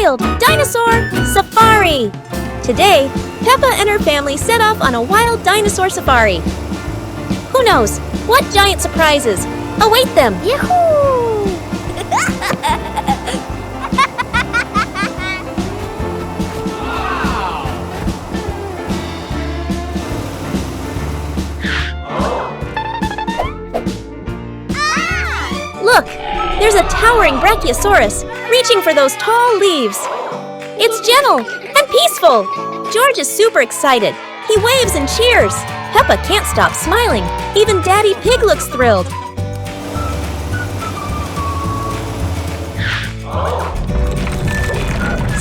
wild dinosaur safari! Today, Peppa and her family set off on a wild dinosaur safari. Who knows what giant surprises await them? Yahoo! Look, there's a towering brachiosaurus reaching for those tall leaves. It's gentle and peaceful. George is super excited. He waves and cheers. Peppa can't stop smiling. Even Daddy Pig looks thrilled.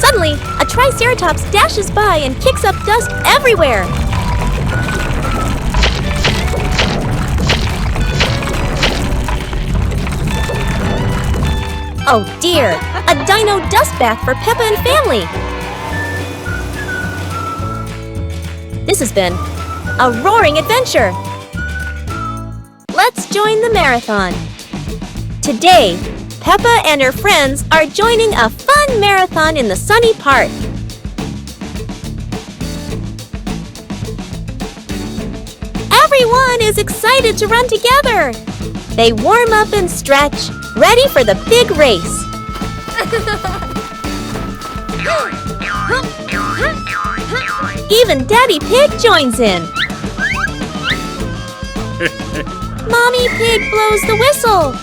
Suddenly, a triceratops dashes by and kicks up dust everywhere. Oh dear, a dino dust bath for Peppa and family. This has been a roaring adventure. Let's join the marathon. Today, Peppa and her friends are joining a fun marathon in the sunny park. Everyone is excited to run together. They warm up and stretch, ready for the big race. Even Daddy Pig joins in. Mommy Pig blows the whistle.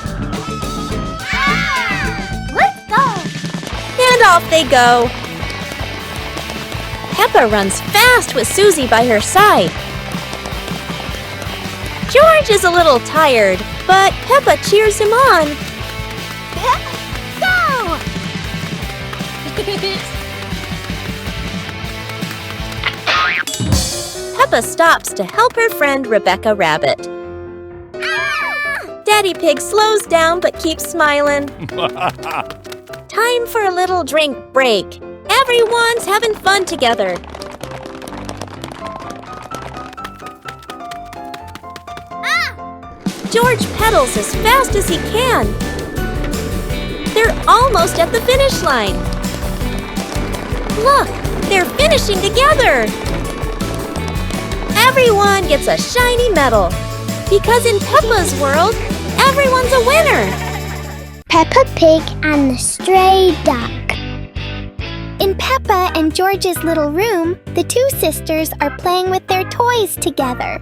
Let's go! And off they go. Peppa runs fast with Susie by her side. George is a little tired, but Peppa cheers him on. Go! Peppa stops to help her friend Rebecca Rabbit. Daddy Pig slows down but keeps smiling. Time for a little drink break. Everyone's having fun together. George pedals as fast as he can. They're almost at the finish line. Look, they're finishing together. Everyone gets a shiny medal. Because in Peppa's world, everyone's a winner. Peppa Pig and the Stray Duck. In Peppa and George's little room, the two sisters are playing with their toys together.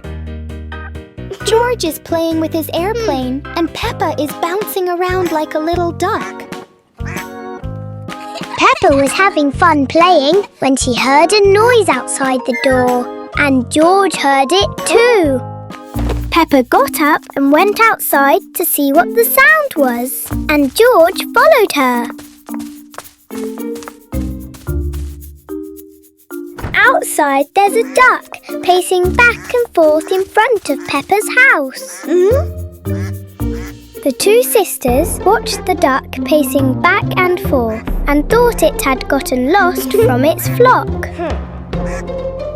George is playing with his airplane, and Peppa is bouncing around like a little duck. Peppa was having fun playing when she heard a noise outside the door, and George heard it too. Peppa got up and went outside to see what the sound was, and George followed her. Outside, there's a duck pacing back and forth in front of Peppa's house. The two sisters watched the duck pacing back and forth and thought it had gotten lost from its flock.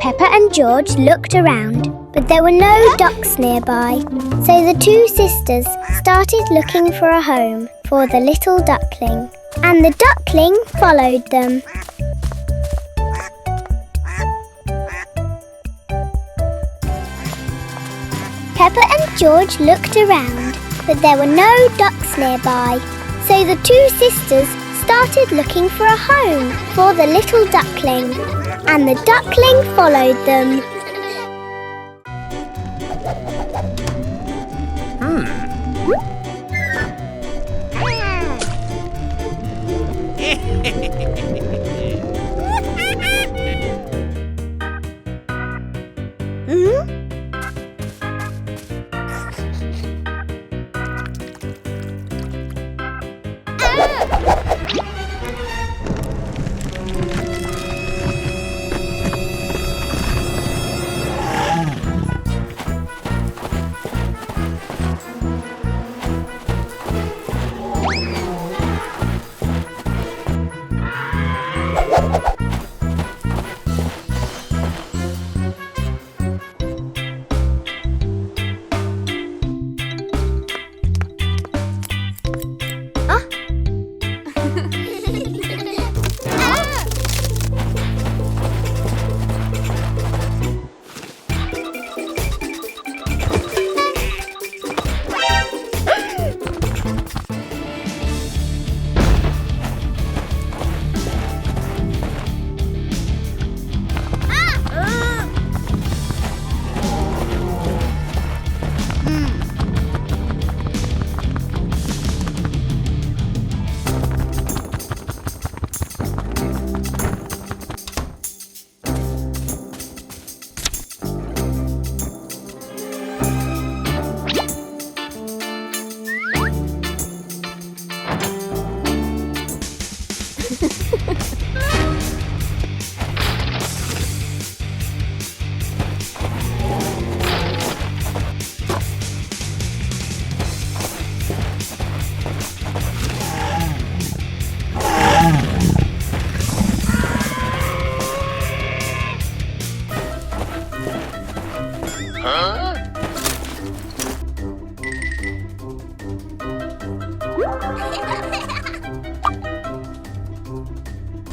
Peppa and George looked around, but there were no ducks nearby, so the two sisters started looking for a home for the little duckling, and the duckling followed them. Peppa and George looked around, but there were no ducks nearby, so the two sisters started looking for a home for the little duckling, and the duckling followed them.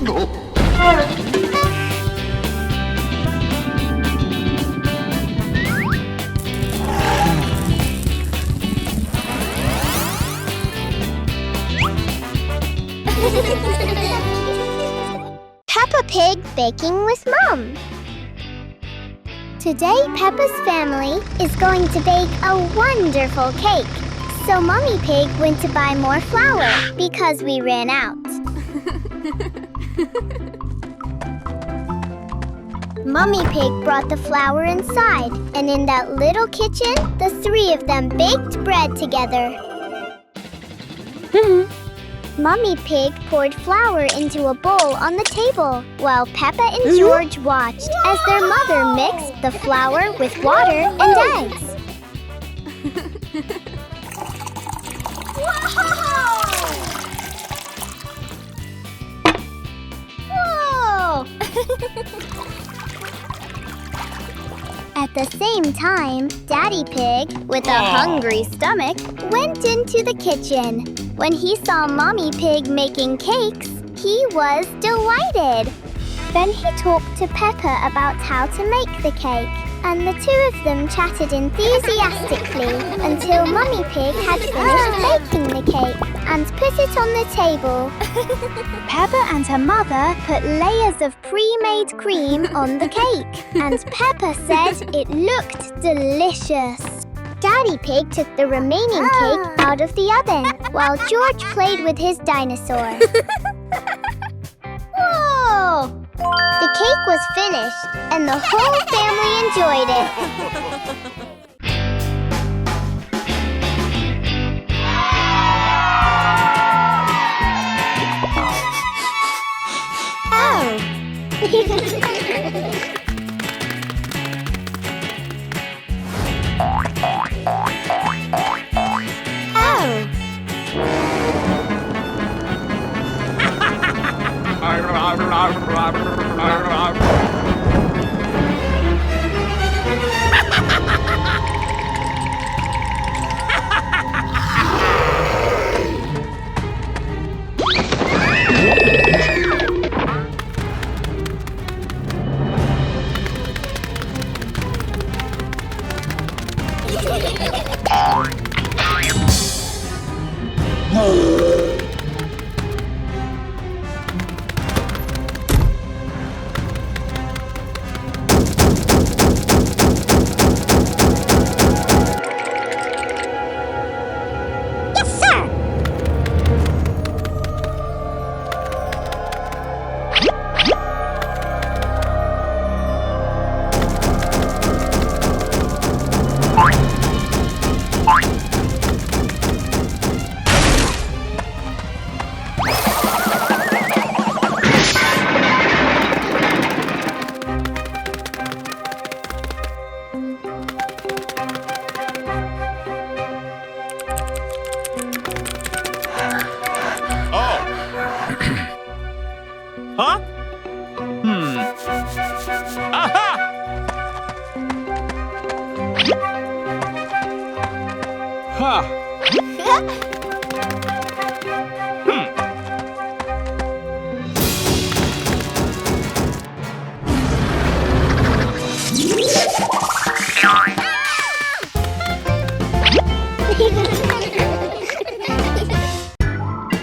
Peppa Pig baking with Mom. Today, Peppa's family is going to bake a wonderful cake. So Mommy Pig went to buy more flour because we ran out. Mommy Pig brought the flour inside, and in that little kitchen, the three of them baked bread together. Mommy Pig poured flour into a bowl on the table, while Peppa and George watched as their mother mixed the flour with water and eggs. Whoa! At the same time, Daddy Pig, with a hungry stomach, went into the kitchen. When he saw Mommy Pig making cakes, he was delighted. Then he talked to Peppa about how to make the cake, and the two of them chatted enthusiastically until Mommy Pig had finished baking the cake and put it on the table. Peppa and her mother put layers of pre-made cream on the cake, and Peppa said it looked delicious. Daddy Pig took the remaining cake out of the oven, while George played with his dinosaur. Whoa! The cake was finished, and the whole family enjoyed it.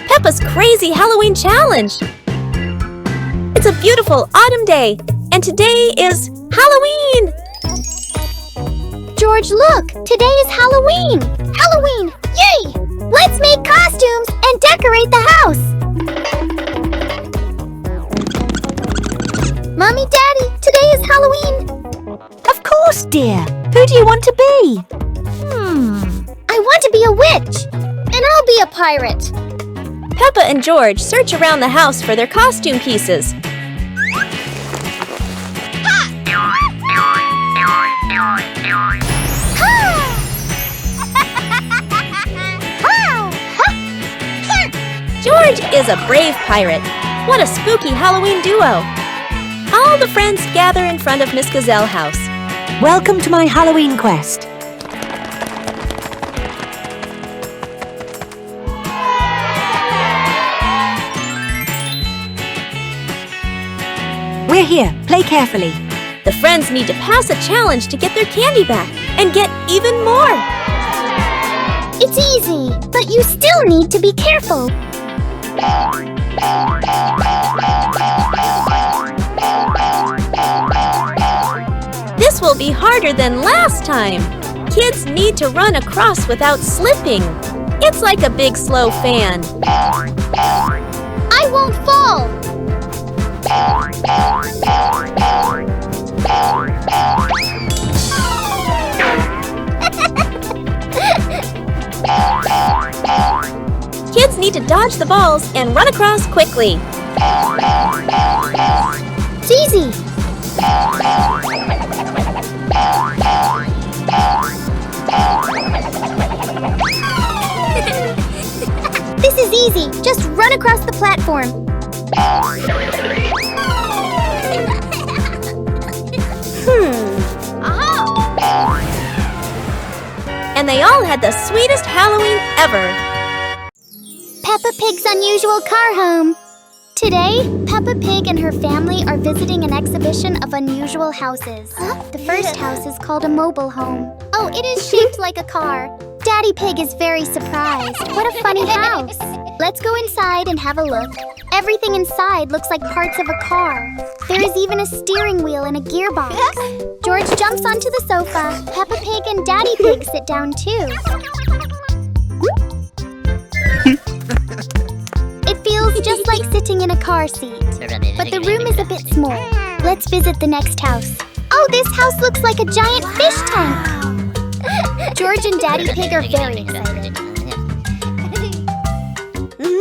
Peppa's Crazy Halloween Challenge! It's a beautiful autumn day, and today is Halloween! George, look! Today is Halloween! Halloween! Yay! Let's make costumes and decorate the house! Mommy, Daddy, today is Halloween! Of course, dear. Who do you want to be? I want to be a witch! And I'll be a pirate! Peppa and George search around the house for their costume pieces. George is a brave pirate. What a spooky Halloween duo! All the friends gather in front of Miss Gazelle house. Welcome to my Halloween quest. We're here. Play carefully. The friends need to pass a challenge to get their candy back and get even more. It's easy, but you still need to be careful. This will be harder than last time. Kids need to run across without slipping. It's like a big slow fan. I won't fall. Kids need to dodge the balls and run across quickly. It's easy. This is easy. Just run across the platform. And they all had the sweetest Halloween ever. Peppa Pig's unusual car home. Today, Peppa Pig and her family are visiting an exhibition of unusual houses. The first house is called a mobile home. Oh, it is shaped like a car. Daddy Pig is very surprised. What a funny house. Let's go inside and have a look. Everything inside looks like parts of a car. There is even a steering wheel and a gearbox. George jumps onto the sofa. Peppa Pig and Daddy Pig sit down too. It feels just like sitting in a car seat, but the room is a bit small. Let's visit the next house. Oh, this house looks like a giant fish tank. George and Daddy Pig are very excited.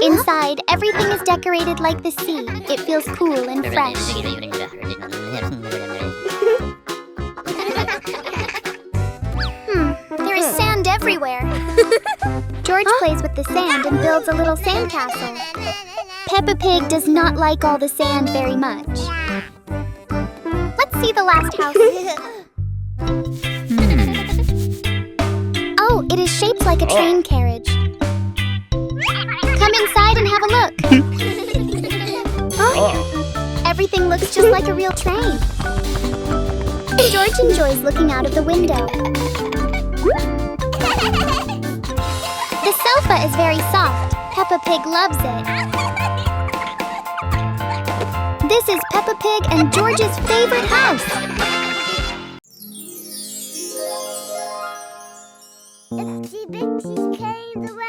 Inside, everything is decorated like the sea. It feels cool and fresh. There is sand everywhere. George plays with the sand and builds a little sandcastle. Peppa Pig does not like all the sand very much. Let's see the last house. Oh, it is shaped like a train carriage. Come inside and have a look. Everything looks just like a real train. George enjoys looking out of the window. The sofa is very soft. Peppa Pig loves it. This is Peppa Pig and George's favorite house. Itsy Bitsy came the way.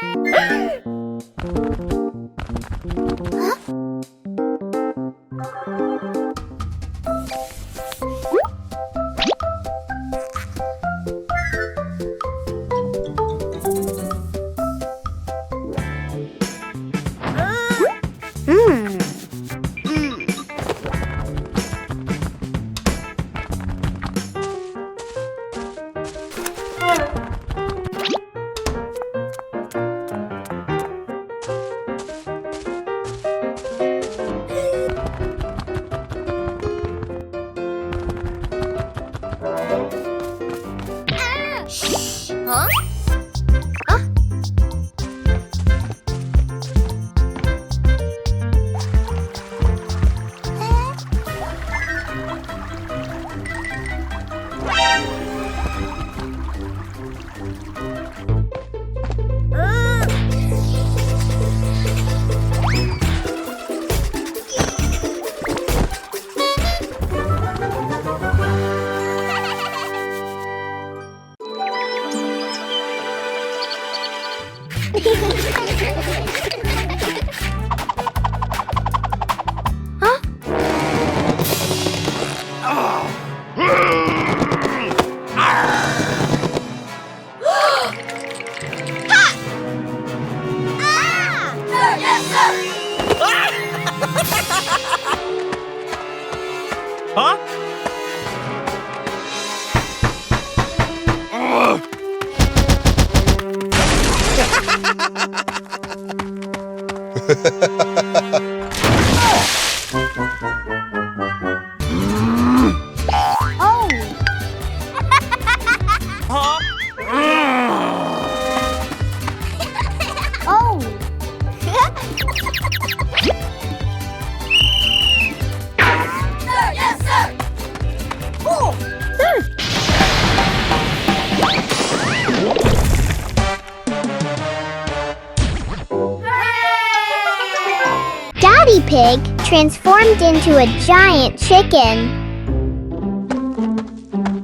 transformed into a giant chicken.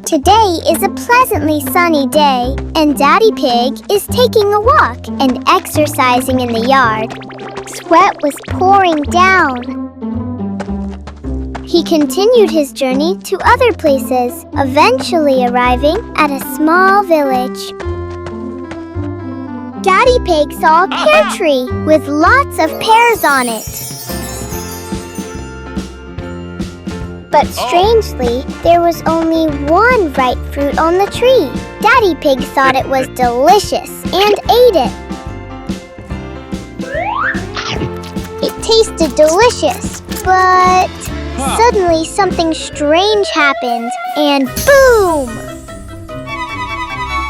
Today is a pleasantly sunny day, and Daddy Pig is taking a walk and exercising in the yard. Sweat was pouring down. He continued his journey to other places, eventually arriving at a small village. Daddy Pig saw a pear tree with lots of pears on it. But strangely, there was only one ripe fruit on the tree. Daddy Pig thought it was delicious and ate it. It tasted delicious, but suddenly something strange happened, and boom!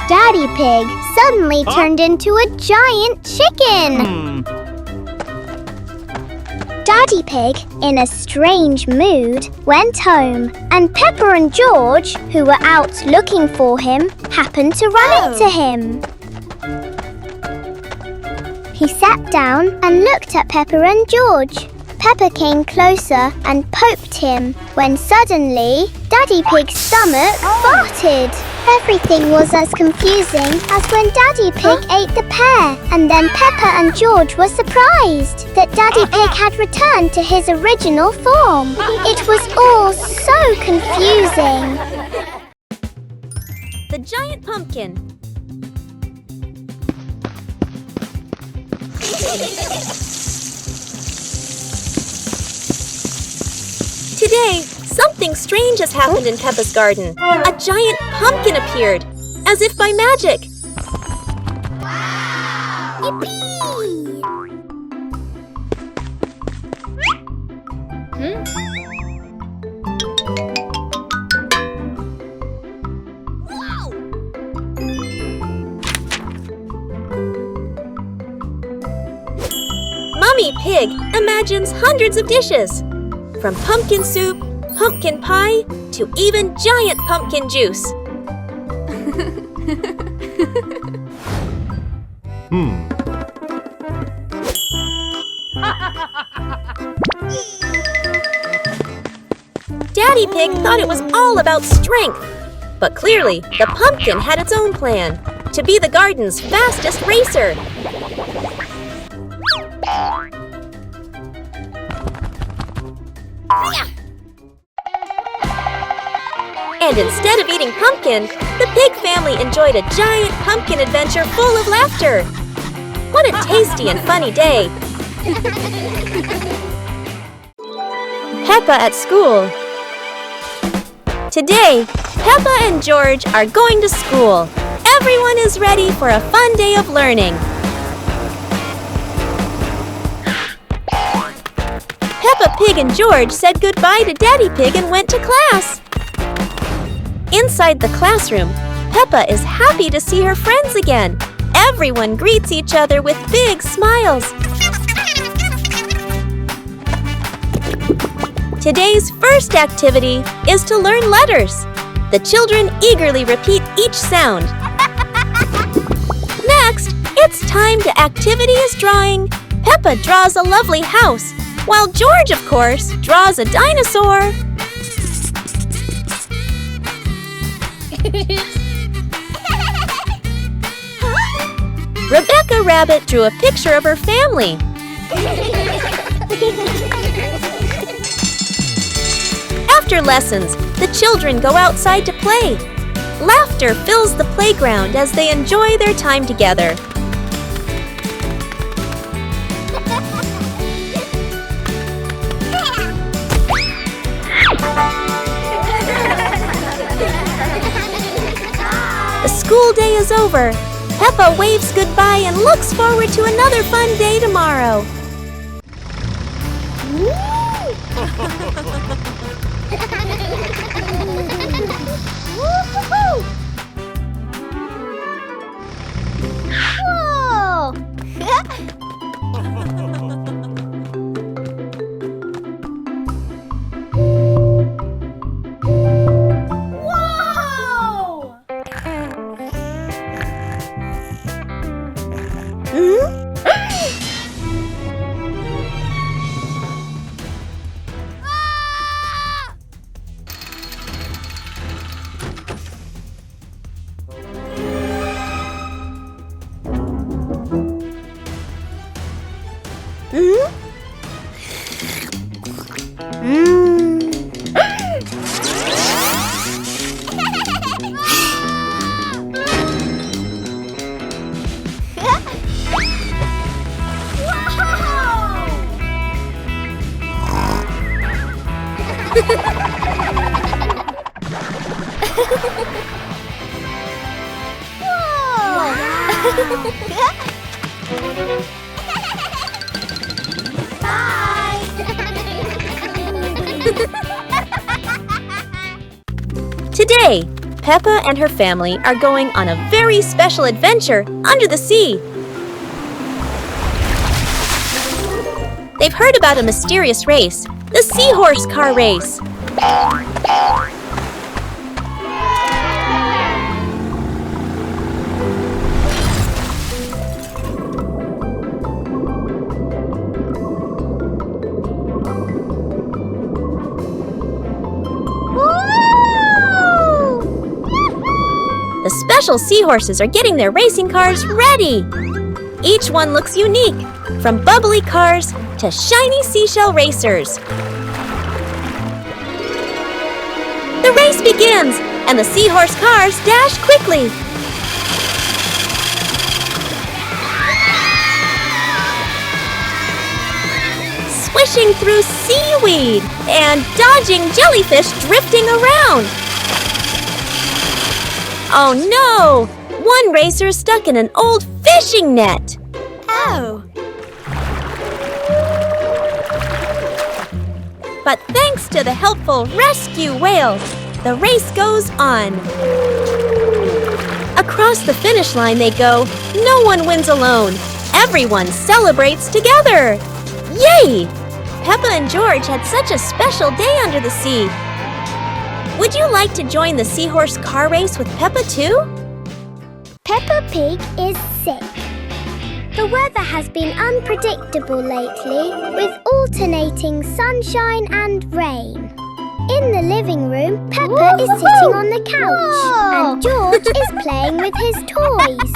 Daddy Pig suddenly turned into a giant chicken. Daddy Pig, in a strange mood, went home, and Peppa and George, who were out looking for him, happened to run into him. He sat down and looked at Peppa and George. Peppa came closer and poked him, when suddenly, Daddy Pig's stomach farted. Everything was as confusing as when Daddy Pig ate the pear, and then Peppa and George were surprised that Daddy Pig had returned to his original form. It was all so confusing. The giant pumpkin. Today, something strange has happened in Peppa's garden. A giant pumpkin appeared, as if by magic. Mummy Pig imagines hundreds of dishes. From pumpkin soup, pumpkin pie, to even giant pumpkin juice. Daddy Pig thought it was all about strength. But clearly, the pumpkin had its own plan, to be the garden's fastest racer. And instead of eating pumpkin, the pig family enjoyed a giant pumpkin adventure full of laughter. What a tasty and funny day! Peppa at school. Today, Peppa and George are going to school. Everyone is ready for a fun day of learning. Peppa Pig and George said goodbye to Daddy Pig and went to class. Inside the classroom, Peppa is happy to see her friends again. Everyone greets each other with big smiles. Today's first activity is to learn letters. The children eagerly repeat each sound. Next, it's time to activities drawing. Peppa draws a lovely house, while George, of course, draws a dinosaur. Rebecca Rabbit drew a picture of her family. After lessons, the children go outside to play. Laughter fills the playground as they enjoy their time together. The school day is over. Peppa waves goodbye and looks forward to another fun day tomorrow. Whoa! Today, Peppa and her family are going on a very special adventure under the sea. They've heard about a mysterious race, the seahorse car race. The special seahorses are getting their racing cars ready. Each one looks unique, from bubbly cars to shiny seashell racers. The race begins, and the seahorse cars dash quickly. Swishing through seaweed and dodging jellyfish drifting around. Oh no! One racer is stuck in an old fishing net. Oh. But thanks to the helpful rescue whales, the race goes on. Across the finish line they go. No one wins alone. Everyone celebrates together. Yay! Peppa and George had such a special day under the sea. Would you like to join the seahorse car race with Peppa too? Peppa Pig is sick. The weather has been unpredictable lately, with alternating sunshine and rain. In the living room, Peppa is sitting on the couch, and George is playing with his toys.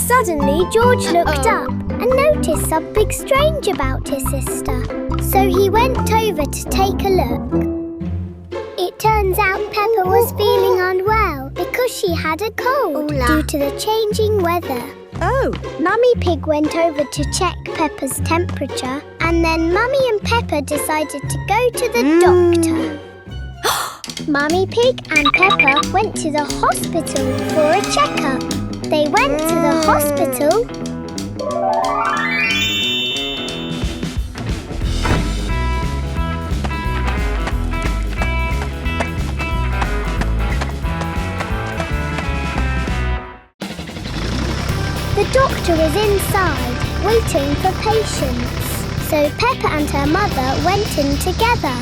Suddenly, George looked up and noticed something strange about his sister. So he went over to take a look. It turns out Peppa was feeling unwell because she had a cold due to the changing weather. Oh. Mummy Pig went over to check Peppa's temperature, and then Mummy and Peppa decided to go to the doctor. Mummy Pig and Peppa went to the hospital for a checkup. They went to the hospital. The doctor is inside, waiting for patients. So Peppa and her mother went in together.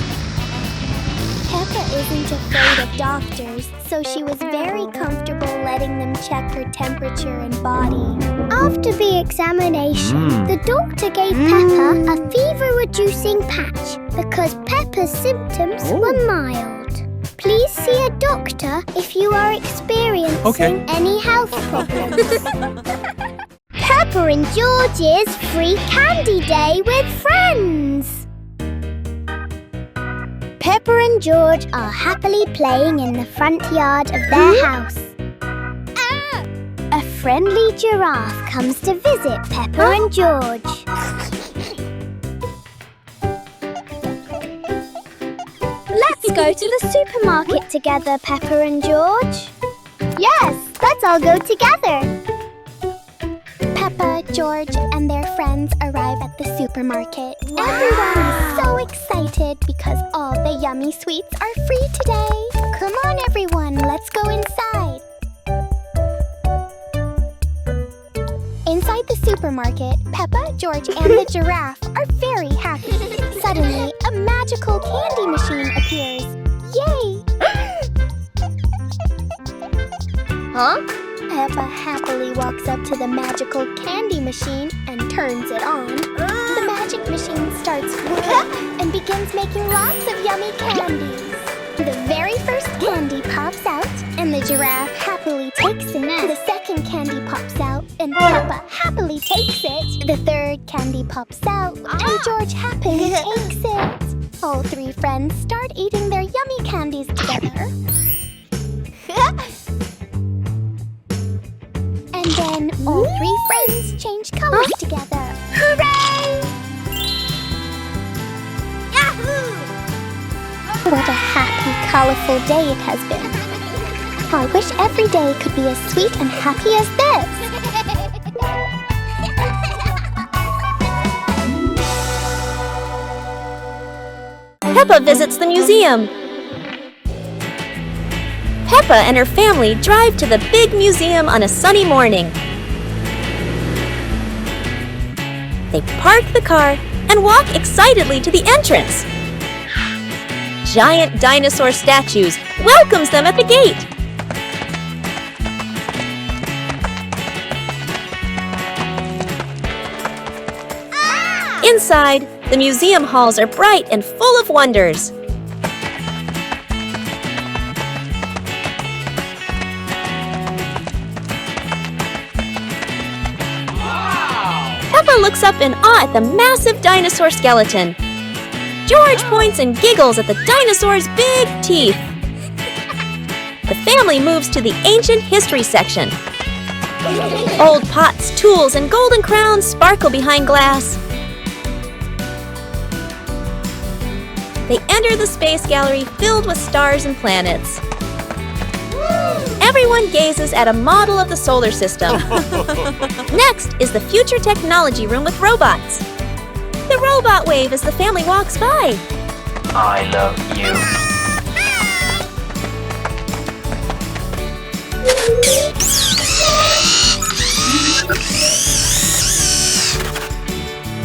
Peppa isn't afraid of doctors, so she was very comfortable letting them check her temperature and body. After the examination, the doctor gave Peppa a fever-reducing patch because Peppa's symptoms were mild. Please see a doctor if you are experiencing any health problems. Peppa and George's free candy day with friends. Peppa and George are happily playing in the front yard of their house. A friendly giraffe comes to visit Peppa and George. Let's go to the supermarket together, Peppa and George. Yes, let's all go together. Peppa, George, and their friends arrive at the supermarket. Everyone is so excited because all the yummy sweets are free today. Come on, everyone, let's go inside. Inside the supermarket, Peppa, George, and the giraffe are very happy. Suddenly, a magical candy machine appears. Yay! Huh? Peppa happily walks up to the magical candy machine and turns it on. The magic machine starts working and begins making lots of yummy candies. The very first candy pops out, and the giraffe happily takes it. The second candy pops out, and Peppa happily takes it. The third candy pops out, and George happily takes it. All three friends start eating their yummy candies together. And then all three friends change colors together. Hooray! Yahoo! What a happy, colorful day it has been. I wish every day could be as sweet and happy as this. Peppa visits the museum. Peppa and her family drive to the big museum on a sunny morning. They park the car and walk excitedly to the entrance. Giant dinosaur statues welcomes them at the gate. Inside, the museum halls are bright and full of wonders. Peppa looks up in awe at the massive dinosaur skeleton. George points and giggles at the dinosaur's big teeth. The family moves to the ancient history section. Old pots, tools, and golden crowns sparkle behind glass. They enter the space gallery filled with stars and planets. Everyone gazes at a model of the solar system. Next is the future technology room with robots. The robot wave as the family walks by. I love you.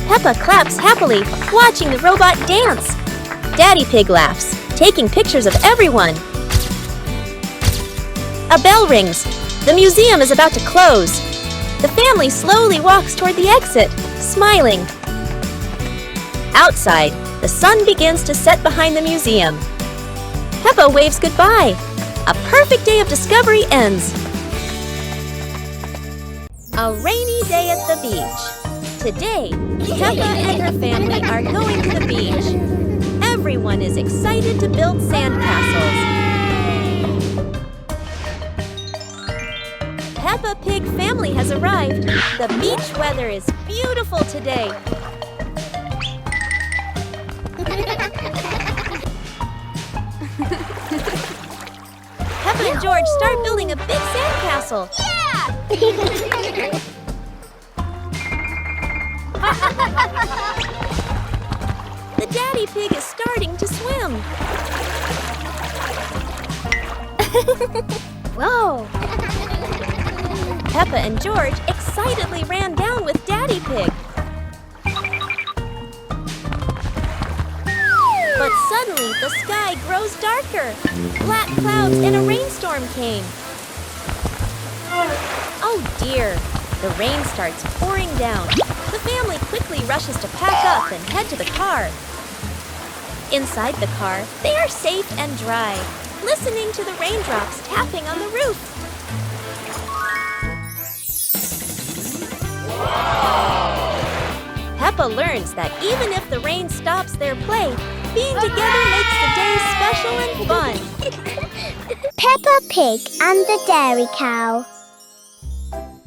Peppa claps happily, watching the robot dance. Daddy Pig laughs, taking pictures of everyone. A bell rings. The museum is about to close. The family slowly walks toward the exit, smiling. Outside, the sun begins to set behind the museum. Peppa waves goodbye. A perfect day of discovery ends. A rainy day at the beach. Today, Peppa and her family are going to the beach. Everyone is excited to build sandcastles. Peppa Pig family has arrived. The beach weather is beautiful today. Peppa and George start building a big sandcastle. Yeah! The Daddy Pig is starting to swim. Whoa! Peppa and George excitedly ran down with Daddy Pig. But suddenly, the sky grows darker. Black clouds and a rainstorm came. Oh dear, the rain starts pouring down. The family quickly rushes to pack up and head to the car. Inside the car, they are safe and dry, listening to the raindrops tapping on the roof. Peppa learns that even if the rain stops their play, being together makes the day special and fun. Peppa Pig and the Dairy Cow.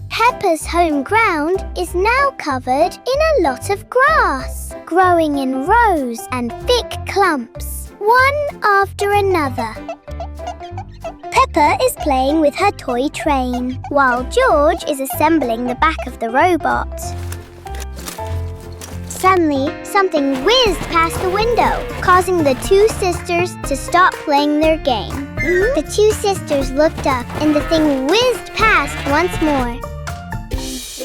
Peppa's home ground is now covered in a lot of grass, growing in rows and thick clumps, one after another. Peppa is playing with her toy train, while George is assembling the back of the robot. Suddenly, something whizzed past the window, causing the two sisters to stop playing their game. The two sisters looked up and the thing whizzed past once more.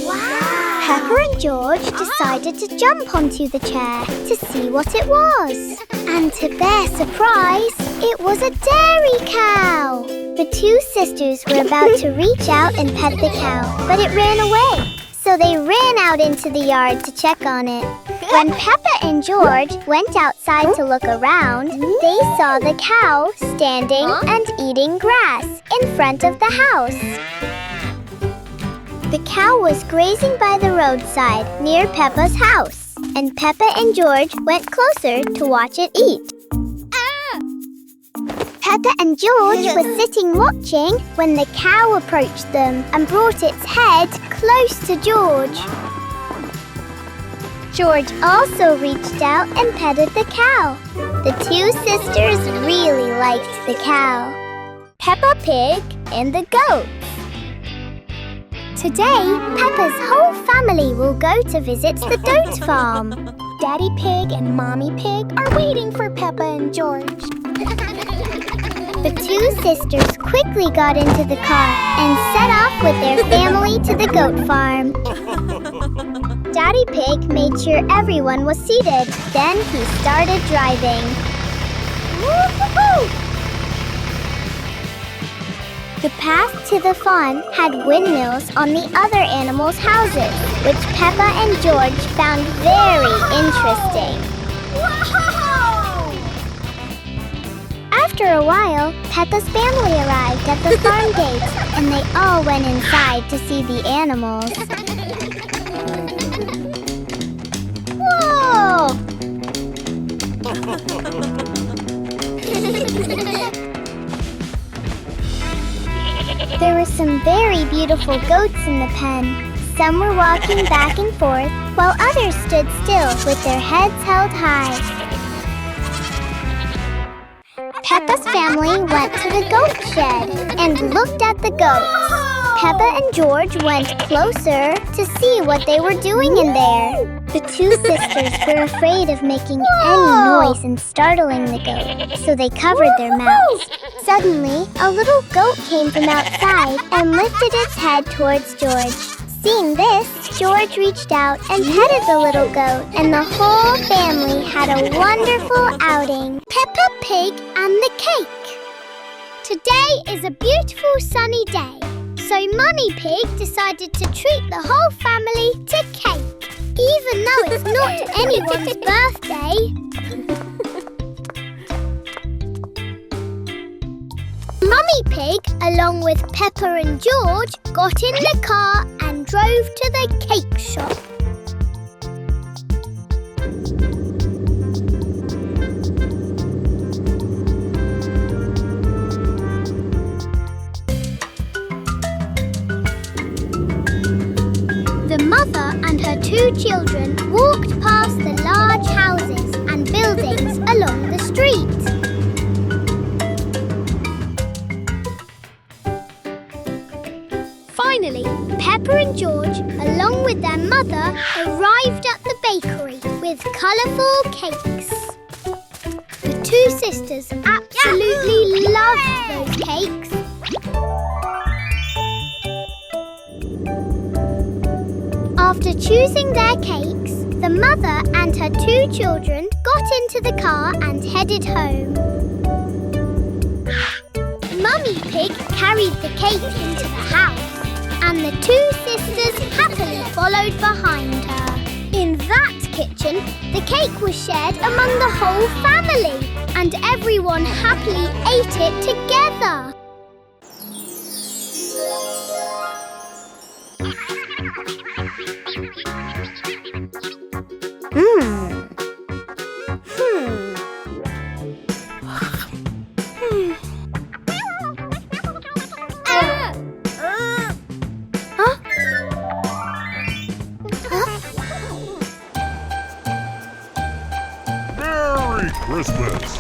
Wow! Peppa and George decided to jump onto the chair to see what it was. And to their surprise, it was a dairy cow. The two sisters were about to reach out and pet the cow, but it ran away. So they ran out into the yard to check on it. When Peppa and George went outside to look around, they saw the cow standing and eating grass in front of the house. The cow was grazing by the roadside near Peppa's house, and Peppa and George went closer to watch it eat. Peppa and George were sitting watching when the cow approached them and brought its head close to George. George also reached out and petted the cow. The two sisters really liked the cow, Peppa Pig, and the goats. Today, Peppa's whole family will go to visit the goat farm. Daddy Pig and Mommy Pig are waiting for Peppa and George. The two sisters quickly got into the car and set off with their family to the goat farm. Daddy Pig made sure everyone was seated. Then he started driving. Woo-hoo-hoo! The path to the farm had windmills on the other animals' houses, which Peppa and George found very interesting. Whoa! After a while, Peppa's family arrived at the farm gate, and they all went inside to see the animals. Whoa! There were some very beautiful goats in the pen. Some were walking back and forth, while others stood still with their heads held high. Peppa's family went to the goat shed and looked at the goats. Peppa and George went closer to see what they were doing in there. The two sisters were afraid of making any noise and startling the goat, so they covered their mouths. Suddenly, a little goat came from outside and lifted its head towards George. Seeing this, George reached out and petted the little goat, and the whole family had a wonderful outing. Peppa Pig and the cake. Today is a beautiful sunny day, so Mummy Pig decided to treat the whole family to cake, even though it's not anyone's birthday. Mummy Pig, along with Peppa and George, got in the car and drove to the cake shop. The mother and her two children walked past the large houses and buildings along the street. Finally, Peppa and George, along with their mother, arrived at the bakery with colourful cakes. The two sisters absolutely loved those cakes. After choosing their cakes, the mother and her two children got into the car and headed home. Mummy Pig carried the cake into the house, and the two sisters happily followed behind her. In that kitchen, the cake was shared among the whole family, and everyone happily ate it together. Merry Christmas!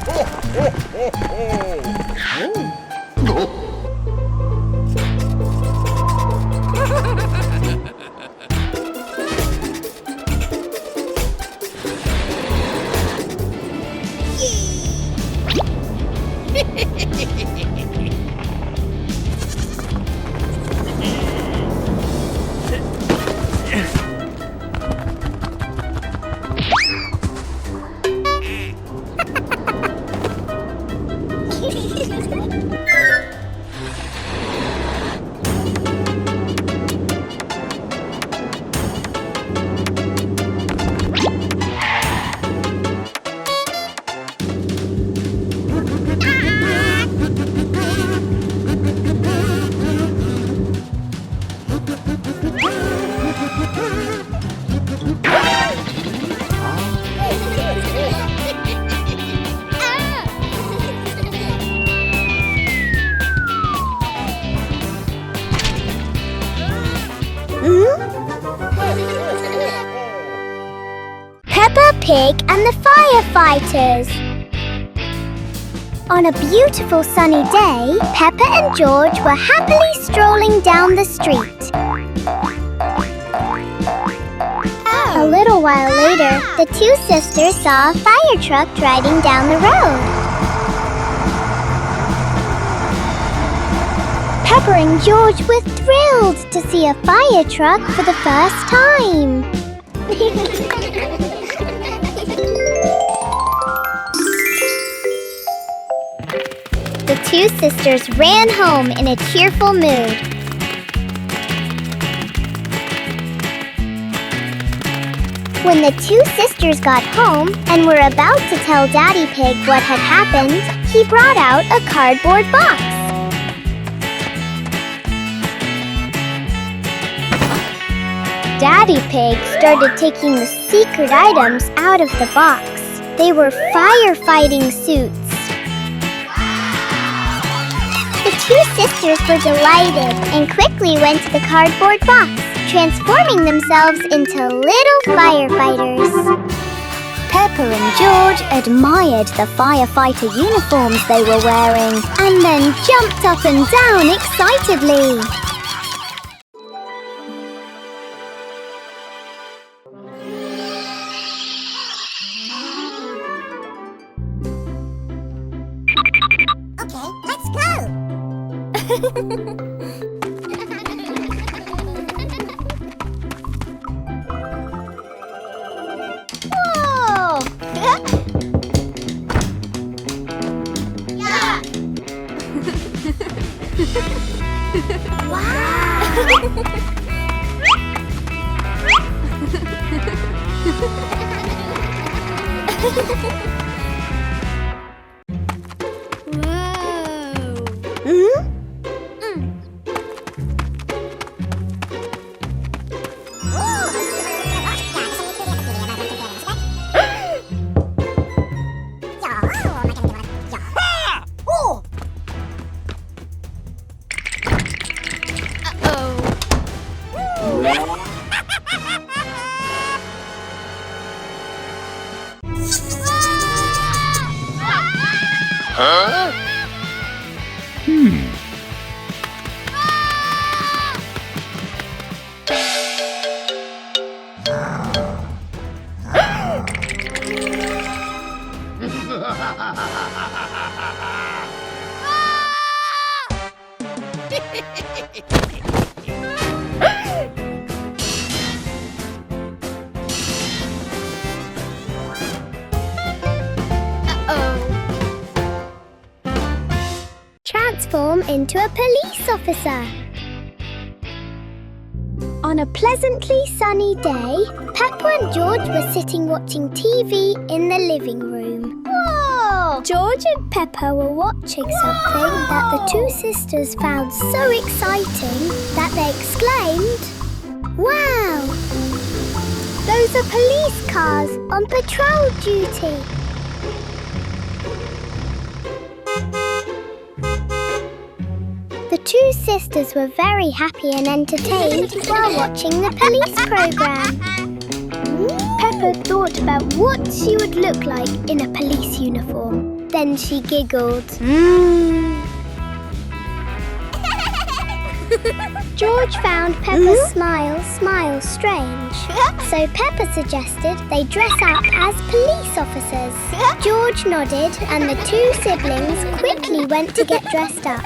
Ho, ho, ho, ho! Peppa Pig and the Firefighters. On a beautiful sunny day, Peppa and George were happily strolling down the street. A little while later, the two sisters saw a fire truck driving down the road. Peppa and George were thrilled to see a fire truck for the first time. The two sisters ran home in a cheerful mood. When the two sisters got home and were about to tell Daddy Pig what had happened, he brought out a cardboard box. Daddy Pig started taking the secret items out of the box. They were firefighting suits. The two sisters were delighted and quickly went to the cardboard box, transforming themselves into little firefighters. Peppa and George admired the firefighter uniforms they were wearing and then jumped up and down excitedly. Okay, let's go! Whoa! Yeah! Huh? Transform into a police officer. On a pleasantly sunny day, Peppa and George were sitting watching TV in the living room. Whoa! George and Peppa were watching something that the two sisters found so exciting that they exclaimed, "Wow! Those are police cars on patrol duty." The two sisters were very happy and entertained while watching the police program. Peppa thought about what she would look like in a police uniform. Then she giggled. George found Peppa's smile strange. So Peppa suggested they dress up as police officers. George nodded and the two siblings quickly went to get dressed up.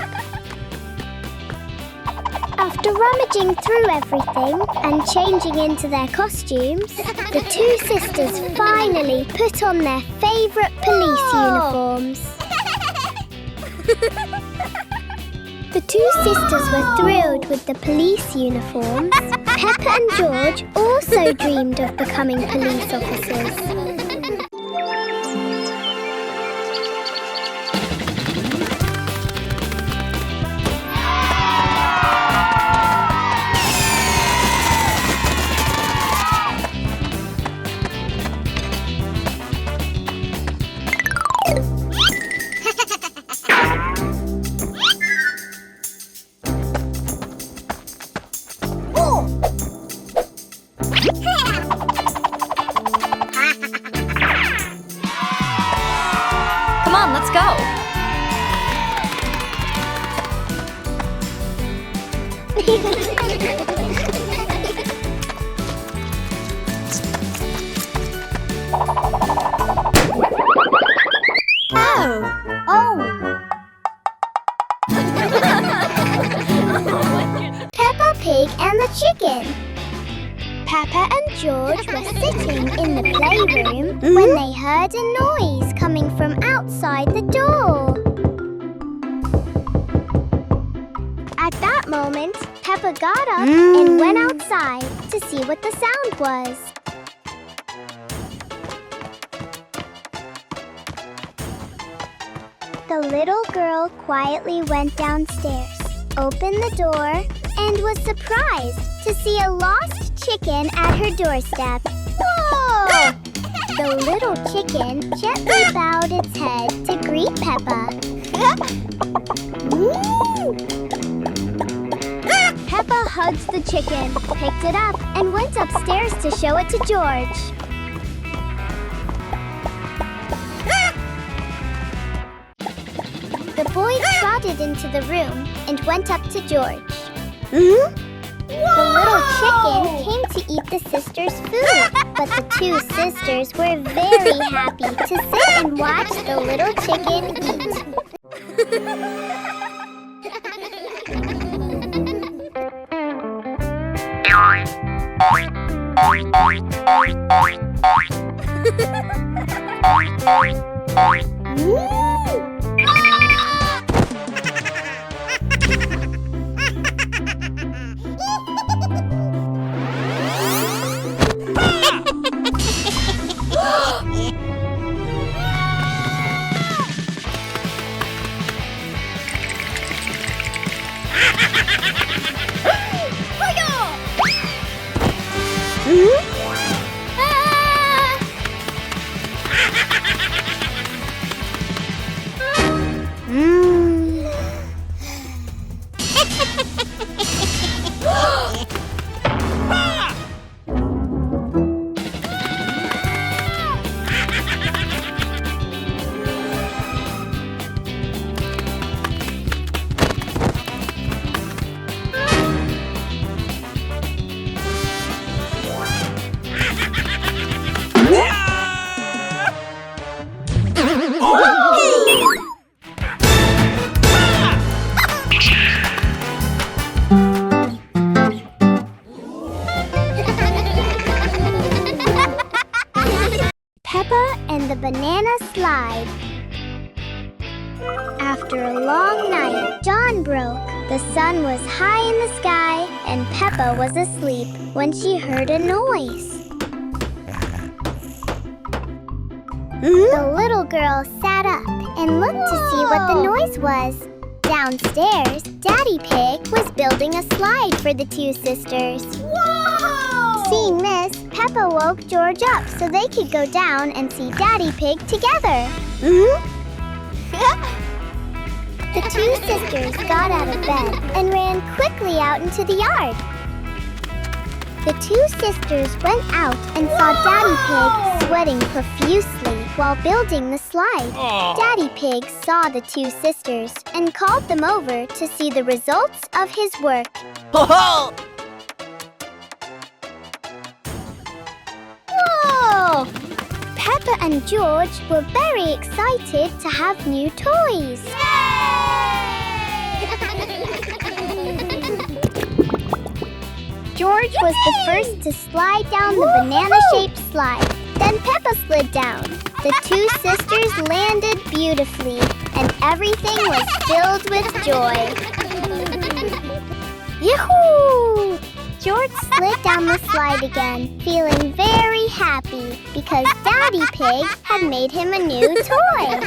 After rummaging through everything and changing into their costumes, the two sisters finally put on their favourite police uniforms. The two sisters were thrilled with the police uniforms. Peppa and George also dreamed of becoming police officers. Come on, let's go. Peppa Pig and the Chicken. Peppa and George were sitting in the playroom when they heard a noise coming from outside the door. At that moment, Peppa got up and went outside to see what the sound was. The little girl quietly went downstairs, opened the door, and was surprised to see a lost chicken at her doorstep. Whoa! The little chicken gently bowed its head to greet Peppa. Peppa hugged the chicken, picked it up, and went upstairs to show it to George. The boy trotted into the room and went up to George. The little chicken came to eat the sisters' food, but the two sisters were very happy to sit and watch the little chicken eat. Peppa and the Banana Slide. After a long night, dawn broke. The sun was high in the sky, and Peppa was asleep when she heard a noise. The little girl sat up and looked to see what the noise was. Downstairs, Daddy Pig was building a slide for the two sisters. Seeing this, Peppa woke George up so they could go down and see Daddy Pig together. The two sisters got out of bed and ran quickly out into the yard. The two sisters went out and saw Daddy Pig sweating profusely while building the slide. Daddy Pig saw the two sisters and called them over to see the results of his work. Whoa! Peppa and George were very excited to have new toys. George was the first to slide down the banana-shaped slide. Then Peppa slid down. The two sisters landed beautifully, and everything was filled with joy. Yahoo! George slid down the slide again, feeling very happy because Daddy Pig had made him a new toy.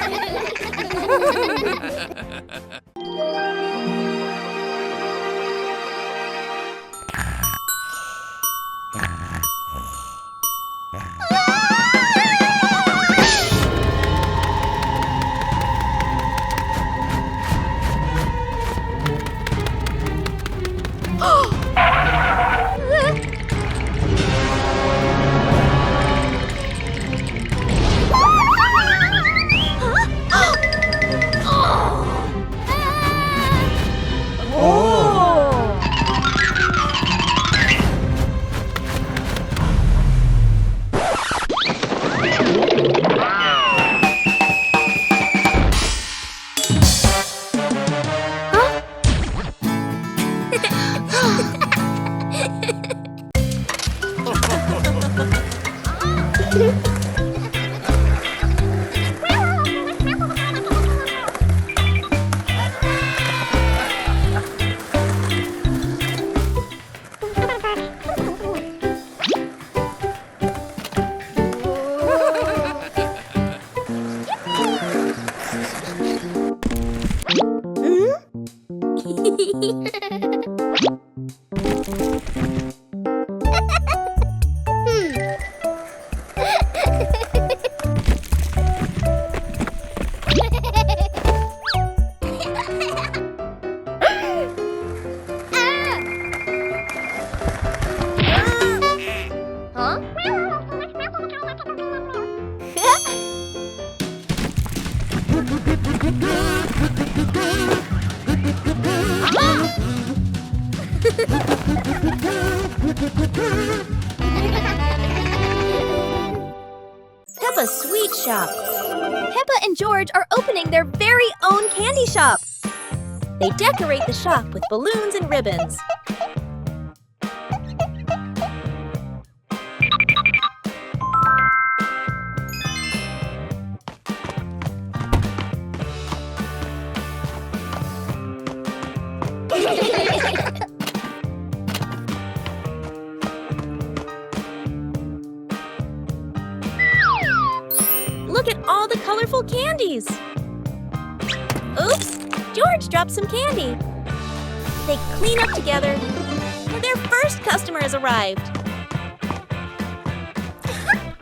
Peppa's Sweet Shop. Peppa and George are opening their very own candy shop. They decorate the shop with balloons and ribbons. Look at all the colorful candies! Oops! George dropped some candy. They clean up together, and their first customer has arrived.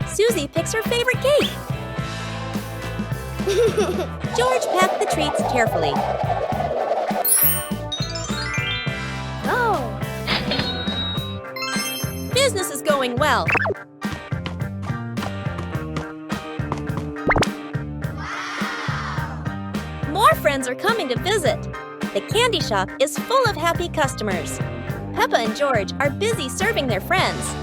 Susie picks her favorite cake. George packed the treats carefully. Oh! Business is going well. More friends are coming to visit. The candy shop is full of happy customers. Peppa and George are busy serving their friends.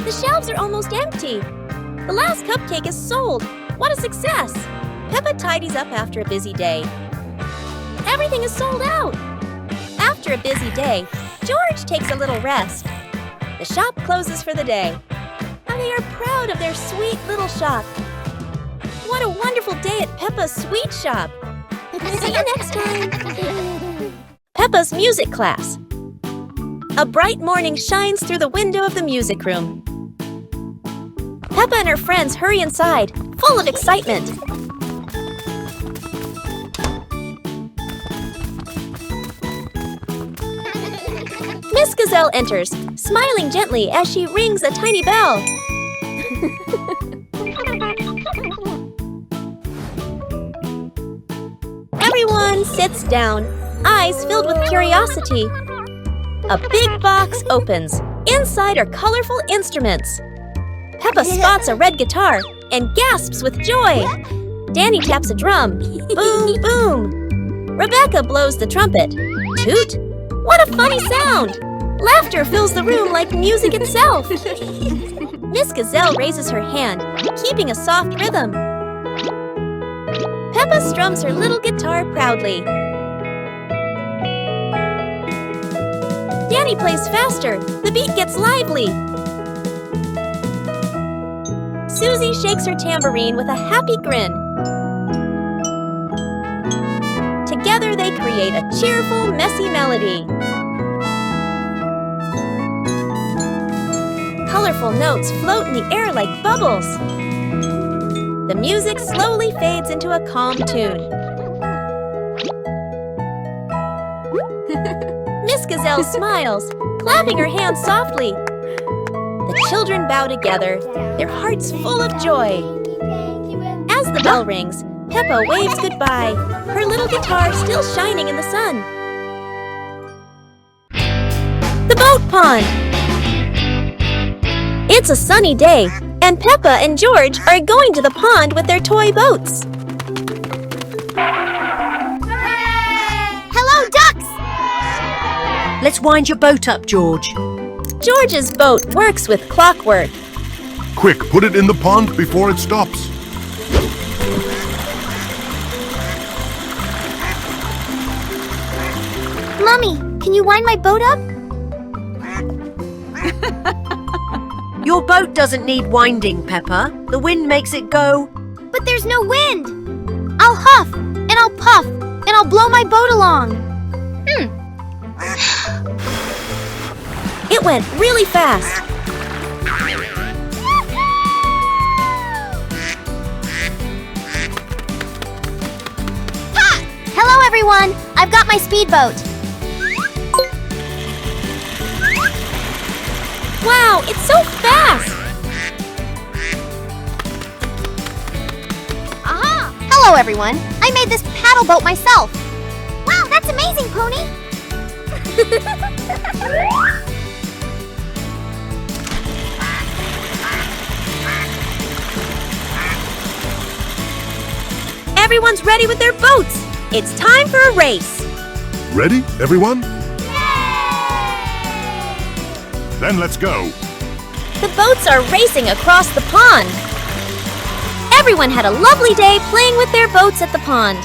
The shelves are almost empty. The last cupcake is sold. What a success! Peppa tidies up after a busy day. Everything is sold out. After a busy day, George takes a little rest. The shop closes for the day. And they are proud of their sweet little shop. What a wonderful day at Peppa's Sweet Shop. See you next time. Peppa's music class. A bright morning shines through the window of the music room. Peppa and her friends hurry inside, full of excitement. Miss Gazelle enters, smiling gently as she rings a tiny bell. Everyone sits down, eyes filled with curiosity. A big box opens. Inside are colorful instruments. Peppa spots a red guitar and gasps with joy. Danny taps a drum. Boom, boom. Rebecca blows the trumpet. Toot. What a funny sound! Laughter fills the room like music itself. Miss Gazelle raises her hand, keeping a soft rhythm. Peppa strums her little guitar proudly. Danny plays faster. The beat gets lively. Susie shakes her tambourine with a happy grin. Together they create a cheerful, messy melody. Colorful notes float in the air like bubbles. The music slowly fades into a calm tune. Miss Gazelle smiles, clapping her hands softly. The children bow together, their hearts full of joy. As the bell rings, Peppa waves goodbye, her little guitar still shining in the sun. The boat pond! It's a sunny day, and Peppa and George are going to the pond with their toy boats. Hello, ducks! Let's wind your boat up, George. George's boat works with clockwork. Quick, put it in the pond before it stops. Mommy, can you wind my boat up? Your boat doesn't need winding, Peppa. The wind makes it go. But there's no wind. I'll huff, and I'll puff, and I'll blow my boat along. It went really fast. Ha! Hello, everyone. I've got my speedboat. Wow, it's so fast! Aha! Hello, everyone. I made this paddle boat myself. Wow, that's amazing, Pony. Everyone's ready with their boats. It's time for a race. Ready, everyone? Then let's go. The boats are racing across the pond. Everyone had a lovely day playing with their boats at the pond.